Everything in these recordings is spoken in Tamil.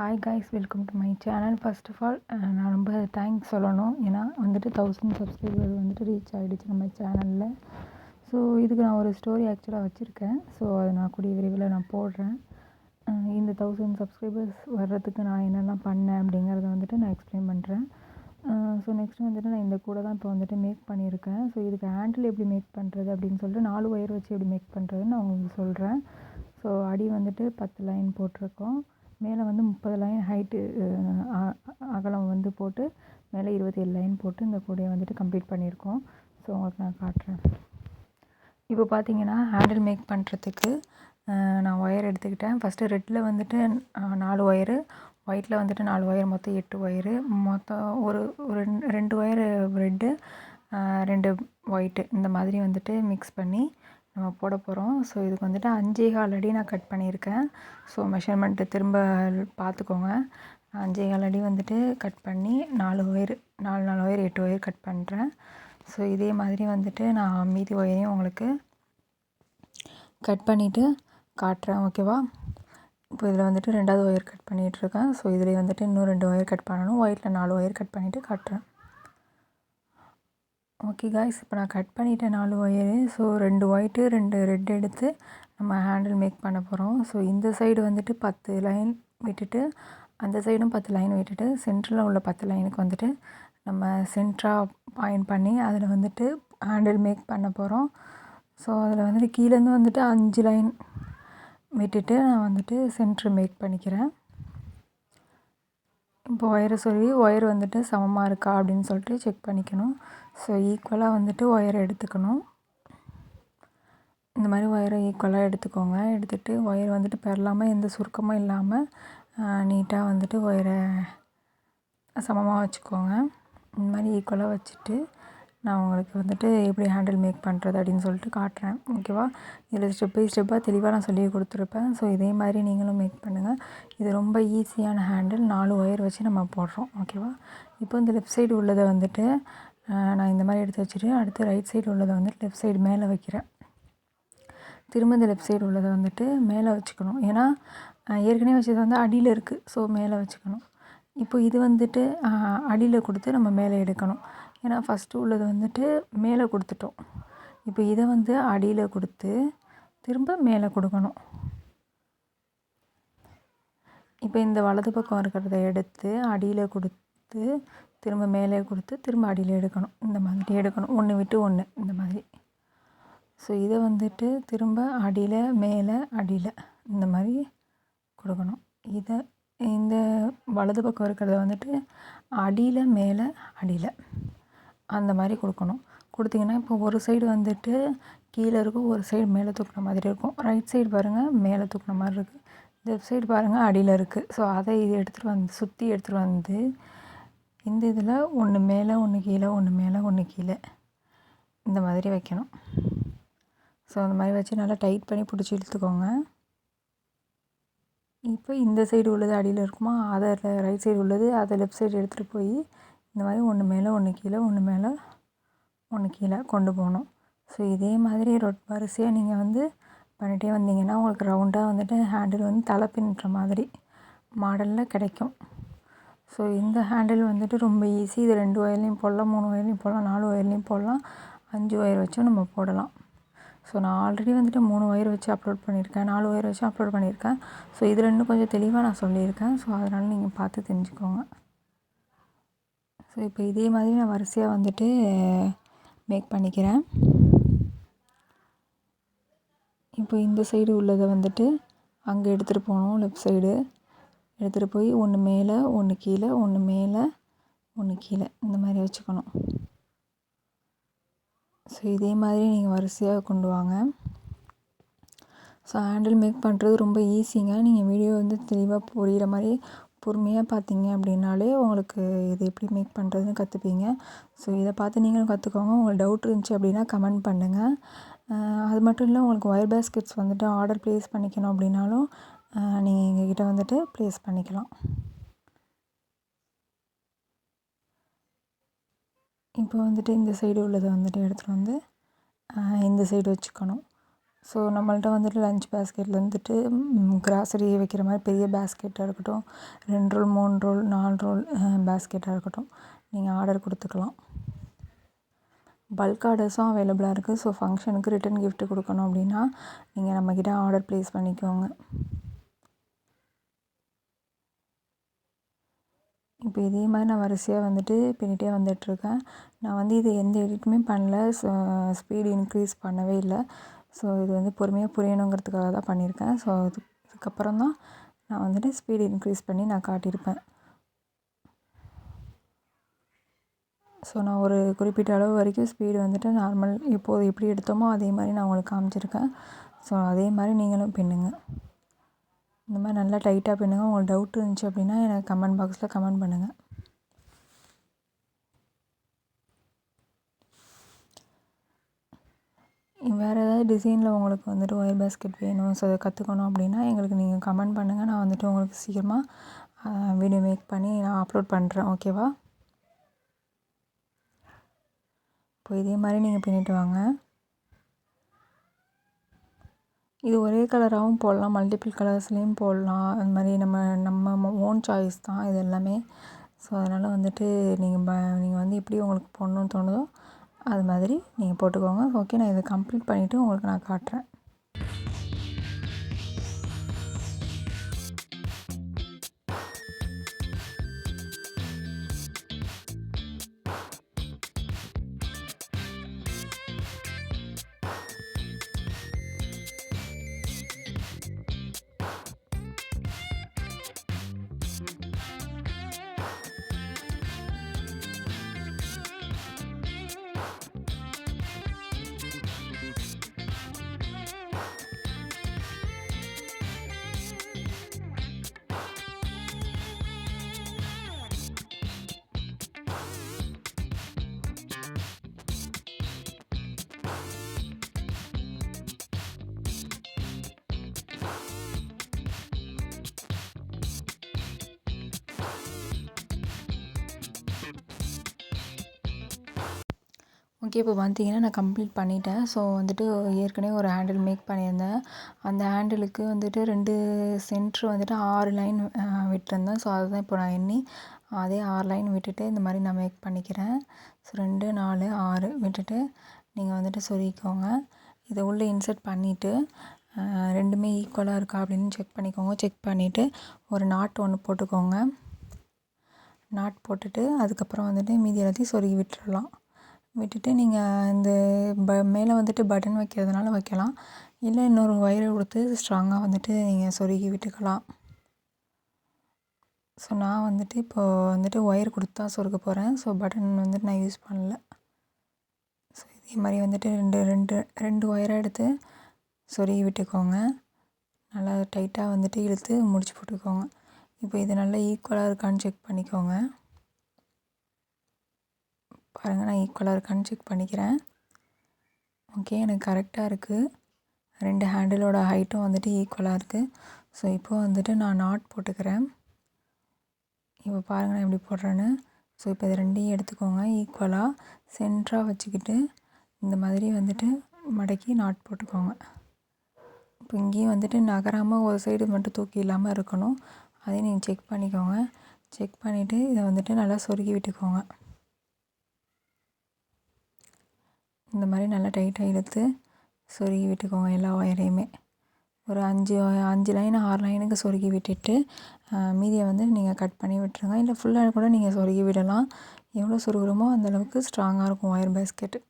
Hi guys, welcome to my channel. First of all நான் ரொம்ப தேங்க்ஸ் சொல்லணும். ஏன்னா வந்துட்டு 1000 சப்ஸ்கிரைபர் வந்துட்டு ரீச் ஆகிடுச்சு நம்ம சேனலில். ஸோ இதுக்கு நான் ஒரு ஸ்டோரி ஆக்சுவலாக வச்சுருக்கேன். ஸோ அதை நான் கூடிய விரைவில் நான் போடுறேன். இந்த 1000 சப்ஸ்கிரைபர்ஸ் வர்றதுக்கு நான் என்னெல்லாம் பண்ணேன் அப்படிங்கிறத வந்துட்டு நான் எக்ஸ்பிளைன் பண்ணுறேன். ஸோ நெக்ஸ்ட் வந்துட்டு நான் இந்த கூட தான் இப்போ வந்துட்டு மேக் பண்ணியிருக்கேன். ஸோ இதுக்கு ஹேண்டில் எப்படி மேக் பண்ணுறது அப்படின்னு சொல்லிட்டு 4 ஒயர் வச்சு எப்படி மேக் பண்ணுறதுன்னு நான் உங்களுக்கு சொல்கிறேன். ஸோ அடி வந்துட்டு 10 லைன் போட்டிருக்கோம். மேலே வந்து 30 லைன் ஹைட்டு அகலம் வந்து போட்டு மேலே 27 லைன் போட்டு இந்த கூடையை வந்துட்டு கம்ப்ளீட் பண்ணியிருக்கோம். ஸோ உங்களுக்கு நான் காட்டுறேன். இப்போ பார்த்தீங்கன்னா ஹேண்டில் மேக் பண்ணுறதுக்கு நான் ஒயர் எடுத்துக்கிட்டேன். ஃபஸ்ட்டு ரெட்டில் வந்துட்டு 4 ஒயரு, ஒயிட்டில் வந்துட்டு 4 ஒயர், மொத்தம் 8 ஒயரு. மொத்தம் ஒரு ஒரு 2 ஒயரு ரெட்டு, 2 ஒயிட்டு, இந்த மாதிரி வந்துட்டு மிக்ஸ் பண்ணி நம்ம போட போகிறோம். ஸோ இதுக்கு வந்துட்டு 5.25 அடி நான் கட் பண்ணியிருக்கேன். ஸோ மெஷர்மெண்ட்டு திரும்ப பார்த்துக்கோங்க. 5.25 அடி வந்துட்டு கட் பண்ணி 4 ஒயர் 4 ஒயர் 8 ஒயர் கட் பண்ணுறேன். ஸோ இதே மாதிரி வந்துட்டு நான் மீதி ஒயரையும் உங்களுக்கு கட் பண்ணிவிட்டு காட்டுறேன், ஓகேவா? இப்போ இதில் வந்துட்டு 2வது ஒயர் கட் பண்ணிகிட்ருக்கேன். ஸோ இதில் வந்துட்டு இன்னும் 2 ஒயர் கட் பண்ணணும். ஒயிட்டில் 4 ஒயர் கட் பண்ணிவிட்டு காட்டுறேன். ஓகே காய்ஸ், இப்போ நான் கட் பண்ணிவிட்டேன் 4 ஒயரு. ஸோ 2 ஒயிட்டு 2 ரெட் எடுத்து நம்ம ஹேண்டில் மேக் பண்ண போகிறோம். ஸோ இந்த சைடு வந்துட்டு 10 லைன் விட்டுட்டு, அந்த சைடும் 10 லைன் விட்டுட்டு, சென்டரில் உள்ள 10 லைனுக்கு வந்துட்டு நம்ம சென்டராக பாயிண்ட் பண்ணி அதில் வந்துட்டு ஹேண்டில் மேக் பண்ண போகிறோம். ஸோ அதில் வந்துட்டு கீழேருந்து வந்துட்டு 5 லைன் விட்டுட்டு நான் வந்துட்டு சென்ட்ரு மேக் பண்ணிக்கிறேன். இப்போ ஒயரை சொல்லி ஒயர் வந்துட்டு சமமாக இருக்கா அப்படின்னு சொல்லிட்டு செக் பண்ணிக்கணும். ஸோ ஈக்குவலாக வந்துட்டு ஒயரை எடுத்துக்கணும். இந்த மாதிரி ஒயரை ஈக்குவலாக எடுத்துக்கோங்க. எடுத்துகிட்டு ஒயர் வந்துட்டு பெறலாமல் எந்த சுருக்கமும் இல்லாமல் நீட்டாக வந்துட்டு ஒயரை சமமாக வச்சுக்கோங்க. இந்த மாதிரி ஈக்குவலாக வச்சுட்டு நான் உங்களுக்கு வந்துட்டு எப்படி ஹேண்டில் மேக் பண்ணுறது அப்படின்னு சொல்லிட்டு காட்டுறேன், ஓகேவா? இதில் ஸ்டெப் பை ஸ்டெப்பாக தெளிவாக நான் சொல்லி கொடுத்துருப்பேன். ஸோ இதே மாதிரி நீங்களும் மேக் பண்ணுங்கள். இது ரொம்ப ஈஸியான ஹேண்டில். 4 ஒயர் வச்சு நம்ம போடுறோம், ஓகேவா? இப்போ இந்த லெஃப்ட் சைடு உள்ளதை வந்துட்டு நான் இந்த மாதிரி எடுத்து வச்சுட்டு, அடுத்து ரைட் சைடு உள்ளதை வந்துட்டு லெஃப்ட் சைடு மேலே வைக்கிறேன். திரும்ப இந்த லெஃப்ட் சைடு உள்ளதை வந்துட்டு மேலே வச்சுக்கணும். ஏன்னா ஏற்கனவே வச்சது வந்து அடியில் இருக்குது. ஸோ மேலே வச்சுக்கணும். இப்போ இது வந்துட்டு அடியில் கொடுத்து நம்ம மேலே எடுக்கணும். ஏன்னா ஃபஸ்ட்டு உள்ளது வந்துட்டு மேலே கொடுத்துட்டோம். இப்போ இதை வந்து அடியில் கொடுத்து திரும்ப மேலே கொடுக்கணும். இப்போ இந்த வலது பக்கம் இருக்கிறத எடுத்து அடியில் கொடுத்து திரும்ப மேலே கொடுத்து திரும்ப அடியில் எடுக்கணும். இந்த மாதிரி எடுக்கணும், ஒன்று விட்டு ஒன்று, இந்த மாதிரி. ஸோ இதை வந்துட்டு திரும்ப அடியில் மேலே அடியில் இந்த மாதிரி கொடுக்கணும். இதை இந்த வலது பக்கம் இருக்கிறத வந்துட்டு அடியில் மேலே அடியில் அந்த மாதிரி கொடுக்கணும். கொடுத்திங்கன்னா இப்போ ஒரு சைடு வந்துட்டு கீழே இருக்கும், ஒரு சைடு மேலே தூக்குன மாதிரி இருக்கும். ரைட் சைடு பாருங்கள் மேலே தூக்குன மாதிரி இருக்குது, லெஃப்ட் சைடு பாருங்கள் அடியில் இருக்குது. ஸோ அதை இது எடுத்துகிட்டு வந்து சுற்றி எடுத்துகிட்டு வந்து இந்த இதில் ஒன்று மேலே ஒன்று கீழே, ஒன்று மேலே ஒன்று கீழே இந்த மாதிரி வைக்கணும். ஸோ அந்த மாதிரி வச்சு நல்லா டைட் பண்ணி பிடிச்சி இழுத்துக்கோங்க. இப்போ இந்த சைடு உள்ளது அடியில் இருக்குமா, அதை ரைட் சைடு உள்ளது அதை லெஃப்ட் சைடு எடுத்துகிட்டு போய் இந்த மாதிரி ஒன்று மேலே ஒன்று கீழே, ஒன்று மேலே ஒன்று கீழே கொண்டு போகணும். ஸோ இதே மாதிரி வரிசையாக நீங்கள் வந்து பண்ணிகிட்டே வந்தீங்கன்னா உங்களுக்கு ரவுண்டாக வந்துட்டு ஹேண்டில் வந்து தலை பின்னுற மாதிரி மாடலில் கிடைக்கும். ஸோ இந்த ஹேண்டில் வந்துட்டு ரொம்ப ஈஸி. இது 2 ஒயர்லேயும் போடலாம், 3 ஒயர்லேயும் போடலாம், 4 ஒயர்லேயும் போடலாம், 5 ஒயர் வச்சும் நம்ம போடலாம். ஸோ நான் ஆல்ரெடி வந்துட்டு 3 ஒயர் வச்சு அப்லோட் பண்ணியிருக்கேன், 4 ஒயர் வச்சு அப்லோட் பண்ணியிருக்கேன். ஸோ இதில் இன்னும் கொஞ்சம் தெளிவாக நான் சொல்லியிருக்கேன். ஸோ அதனால் நீங்கள் பார்த்து தெரிஞ்சுக்கோங்க. ஸோ இப்போ இதே மாதிரி நான் வரிசையாக வந்துட்டு மேக் பண்ணிக்கிறேன். இப்போ இந்த சைடு உள்ளதை வந்துட்டு அங்கே எடுத்துகிட்டு போகணும். லெஃப்ட் சைடு எடுத்துகிட்டு போய் ஒன்று மேலே ஒன்று கீழே, ஒன்று மேலே ஒன்று கீழே இந்த மாதிரி வச்சுக்கணும். ஸோ இதே மாதிரி நீங்கள் வரிசையாக கொண்டு வாங்க. ஸோ ஹேண்டில் மேக் பண்ணுறது ரொம்ப ஈஸிங்க. நீங்கள் வீடியோ வந்து தெளிவாக புரிகிற மாதிரி பொறுமையாக பார்த்தீங்க அப்படின்னாலே உங்களுக்கு இது எப்படி மேக் பண்ணுறதுன்னு கற்றுப்பீங்க. ஸோ இதை பார்த்து நீங்களும் கற்றுக்கோங்க. உங்களுக்கு டவுட் இருந்துச்சு அப்படின்னா கமெண்ட் பண்ணுங்கள். அது மட்டும் இல்லை, உங்களுக்கு ஒயர் பேஸ்கெட்ஸ் வந்துட்டு ஆர்டர் ப்ளேஸ் பண்ணிக்கணும் அப்படின்னாலும் நீங்கள் எங்ககிட்ட வந்துட்டு ப்ளேஸ் பண்ணிக்கலாம். இப்போ வந்துட்டு இந்த சைடு உள்ளதை வந்துட்டு எடுத்துகிட்டு வந்து இந்த சைடு வச்சுக்கணும். ஸோ நம்மள்ட்ட வந்துட்டு லஞ்ச் பேஸ்கெட்டில் வந்துட்டு கிராசரி வைக்கிற மாதிரி பெரிய பேஸ்கெட்டாக இருக்கட்டும், 2 ரோல் 3 ரோல் 4 ரோல் பேஸ்கெட்டாக இருக்கட்டும், நீங்கள் ஆர்டர் கொடுத்துக்கலாம். பல்க் ஆர்டர்ஸும் அவைலபிளாக இருக்குது. ஸோ ஃபங்க்ஷனுக்கு ரிட்டன் கிஃப்ட் கொடுக்கணும் அப்படின்னா நீங்கள் நம்மக்கிட்ட ஆர்டர் ப்ளேஸ் பண்ணிக்கோங்க. இப்போ இதே மாதிரி நான் வரிசையாக வந்துட்டு பின்னிட்டே வந்துட்டுருக்கேன். நான் வந்து இது எந்த எடிட்டுமே பண்ணல. ஸ்பீடு இன்க்ரீஸ் பண்ணவே இல்லை. ஸோ இது வந்து பொறுமையாக புரியணுங்கிறதுக்காக தான் பண்ணியிருக்கேன். ஸோ இதுக்கப்புறம் தான் நான் வந்துட்டு ஸ்பீடு இன்க்ரீஸ் பண்ணி நான் காட்டியிருப்பேன். ஸோ நான் ஒரு குறிப்பிட்ட அளவு வரைக்கும் ஸ்பீடு வந்துட்டு நார்மல் இப்போது எப்படி எடுத்தோமோ அதே மாதிரி நான் உங்களுக்கு காமிச்சிருக்கேன். ஸோ அதே மாதிரி நீங்களும் பின்னுங்க. இந்த மாதிரி நல்லா டைட்டாக பின்னுங்க. உங்களுக்கு டவுட் இருந்துச்சு அப்படின்னா எனக்கு கமெண்ட் பாக்ஸில் கமெண்ட் பண்ணுங்கள். வேறு ஏதாவது டிசைனில் உங்களுக்கு வந்துட்டு ஒயர் பேஸ்கெட் வேணும், ஸோ அதை கற்றுக்கணும் அப்படின்னா எங்களுக்கு நீங்கள் கமெண்ட் பண்ணுங்கள். நான் வந்துட்டு உங்களுக்கு சீக்கிரமாக வீடியோ மேக் பண்ணி நான் அப்லோட் பண்ணுறேன். ஓகேவா? இப்போ இதே மாதிரி நீங்கள் பின்னிட்டு வாங்க. இது ஒரே கலராகவும் போடலாம், மல்டிபிள் கலர்ஸ்லேயும் போடலாம். அந்த மாதிரி நம்ம ஓன் சாய்ஸ் தான் இது எல்லாமே. ஸோ அதனால் வந்துட்டு நீங்கள் வந்து எப்படி உங்களுக்கு போடணும்னு தோணுதோ அது மாதிரி நீங்கள் போட்டுக்கோங்க. ஓகே, நான் இதை கம்ப்ளீட் பண்ணிவிட்டு உங்களுக்கு நான் காட்டுறேன். ஓகே, இப்போ பார்த்தீங்கன்னா நான் கம்ப்ளீட் பண்ணிட்டேன். ஸோ வந்துட்டு ஏற்கனவே ஒரு ஹேண்டில் மேக் பண்ணியிருந்தேன். அந்த ஹேண்டிலுக்கு வந்துட்டு 2 சென்ட்ரு வந்துட்டு 6 லைன் விட்டிருந்தேன். ஸோ அதுதான் இப்போ நான் எண்ணி அதே 6 லைன் விட்டுட்டு இந்த மாதிரி நான் மேக் பண்ணிக்கிறேன். ஸோ 2 4 6 விட்டுட்டு நீங்கள் வந்துட்டு சொருகிக்கோங்க. இதை உள்ளே இன்சர்ட் பண்ணிவிட்டு ரெண்டுமே ஈக்குவலாக இருக்கா அப்படின்னு செக் பண்ணிக்கோங்க. செக் பண்ணிவிட்டு ஒரு நாட் ஒன்று போட்டுக்கோங்க. நாட் போட்டுட்டு அதுக்கப்புறம் வந்துட்டு மீதி எல்லாத்தையும் சொருகி விட்டுறலாம். விட்டுட்டு நீங்கள் இந்த மேலே வந்துட்டு பட்டன் வைக்கிறதுனால வைக்கலாம், இல்லை இன்னொரு ஒயரை கொடுத்து ஸ்ட்ராங்காக வந்துட்டு நீங்கள் சொருகி விட்டுக்கலாம். ஸோ நான் வந்துட்டு இப்போது வந்துட்டு ஒயர் கொடுத்து தான் சொருக போகிறேன். ஸோ பட்டன் வந்துட்டு நான் யூஸ் பண்ணல. ஸோ இதே மாதிரி வந்துட்டு ரெண்டு ஒயராக எடுத்து சொருகி விட்டுக்கோங்க. நல்லா டைட்டாக வந்துட்டு இழுத்து முடிச்சு போட்டுக்கோங்க. இப்போ இது நல்லா ஈக்குவலாக இருக்கான்னு செக் பண்ணிக்கோங்க. பாருங்கள், நான் ஈக்குவலாக இருக்கான்னு செக் பண்ணிக்கிறேன். ஓகே, எனக்கு கரெக்டாக இருக்குது. 2 ஹேண்டிலோட ஹைட்டும் வந்துட்டு ஈக்குவலாக இருக்குது. ஸோ இப்போது வந்துட்டு நான் நாட் போட்டுக்கிறேன். இப்போ பாருங்கள் நான் எப்படி போடுறேன்னு. ஸோ இப்போ இது 2ஐயும் எடுத்துக்கோங்க. ஈக்குவலாக சென்டராக வச்சுக்கிட்டு இந்த மாதிரி வந்துட்டு மடக்கி நாட் போட்டுக்கோங்க. இப்போ இங்கேயும் வந்துட்டு நகராமல் ஒரு சைடு மட்டும் தூக்கி இல்லாமல் இருக்கணும். அதையும் நீங்கள் செக் பண்ணிக்கோங்க. செக் பண்ணிவிட்டு இதை வந்துட்டு நல்லா சொருகி விட்டுக்கோங்க. இந்த மாதிரி நல்லா டைட்டாக இழுத்து சொருகி விட்டுக்கோங்க எல்லா ஒயரையுமே. ஒரு 5 லைன் 6 லைனுக்கு சொருகி விட்டுட்டு மீதியை வந்து நீங்கள் கட் பண்ணி விட்டுருங்க. இல்லை ஃபுல்லாக கூட நீங்கள் சொருகி விடலாம். எவ்வளோ சொருகுறோமோ அந்தளவுக்கு ஸ்ட்ராங்காக இருக்கும் ஒயர் பேஸ்கெட்டு.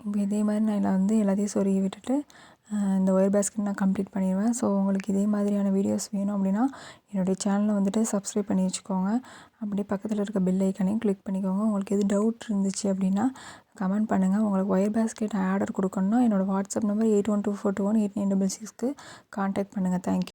இப்போ இதே மாதிரி நான் வந்து எல்லாத்தையும் சொருகி விட்டுட்டு இந்த ஒயர் பேஸ்கெட் நான் கம்ப்ளீட் பண்ணிடுவேன். ஸோ உங்களுக்கு இதே மாதிரியான வீடியோஸ் வேணும் அப்படின்னா என்னுடைய சேனலை வந்துட்டு சப்ஸ்கிரைப் பண்ணி வச்சுக்கோங்க. அப்படியே பக்கத்தில் இருக்க பெல் ஐக்கனையும் கிளிக் பண்ணிக்கோங்க. உங்களுக்கு எது டவுட் இருந்துச்சு அப்படின்னா கமெண்ட் பண்ணுங்கள். உங்களுக்கு ஒயர் பேஸ்கெட் ஆர்டர் கொடுக்கணுன்னா என்னோடய வாட்ஸ்அப் நம்பர் 8124218966க்கு கான்டாக்ட் பண்ணுங்கள். தேங்க்யூ.